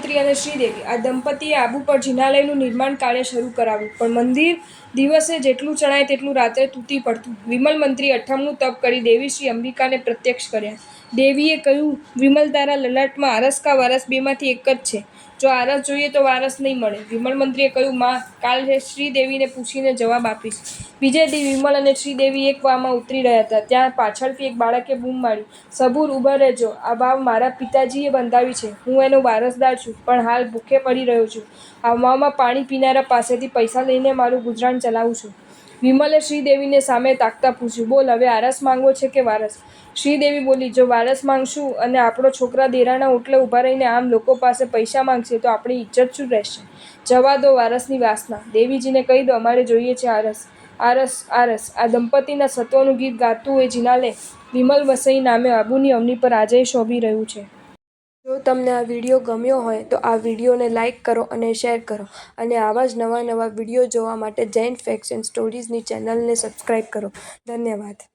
મંત્રી અને શ્રીદેવી આ દંપતીએ આબુ પર જિનાલયનું નિર્માણ કાર્ય શરૂ કરાવ્યું, પણ મંદિર દિવસે જેટલું ચણાય તેટલું રાત્રે તૂટી પડતું. વિમલ મંત્રીએ 58મું તપ કરી દેવી શ્રી અંબિકાને પ્રત્યક્ષ કર્યા. દેવીએ કહ્યું, વિમલ, તારા લલાટમાં આરસ કા વારસ બેમાંથી એક જ છે. જો આરસ જોઈએ તો વારસ નહીં મળે. વિમલ મંત્રીએ કહ્યું, માં, કાલે શ્રીદેવીને પૂછીને જવાબ આપીશ. બીજે દી વિમલ અને શ્રીદેવી એક વાવમાં ઉતરી રહ્યા હતા. ત્યાં પાછળથી એક બાળકે બૂમ મારી, સબૂર, ઊભા રહેજો. આ વાવ મારા પિતાજીએ બંધાવી છે. હું એનો વારસદાર છું, પણ હાલ ભૂખે મરી રહ્યો છું. આ વાવમાં પાણી પીનારા પાસેથી પૈસા લઈને મારું ગુજરાન ચલાવું છું. વિમલે શ્રીદેવીને સામે તાકતા પૂછ્યું, બોલ, હવે આરસ માંગવો છે કે વારસ? શ્રીદેવી બોલી, જો વારસ માંગશું અને આપણો છોકરા દેરાના ઓટલે ઊભા રહીને આમ લોકો પાસે પૈસા માંગશે તો આપણી ઇજ્જત શું રહેશે? જવા દો વારસની વાસના. દેવીજીને કહી દો, અમારે જોઈએ છે આરસ. આરસ, આરસ. આ દંપતીના સત્વનું ગીત ગાતું એ જિનાલય વિમલ વસઈ નામે આબુની અવની પર આજેય શોભી રહ્યું છે. જો તમને આ વિડીયો ગમ્યો હોય તો આ વિડીયોને લાઇક કરો અને શેર કરો, અને આવા જ નવા વિડીયો જોવા માટે જૈન ફેક્ટ્સ એન્ડ સ્ટોરીઝની ચેનલને સબસ્ક્રાઈબ કરો. ધન્યવાદ.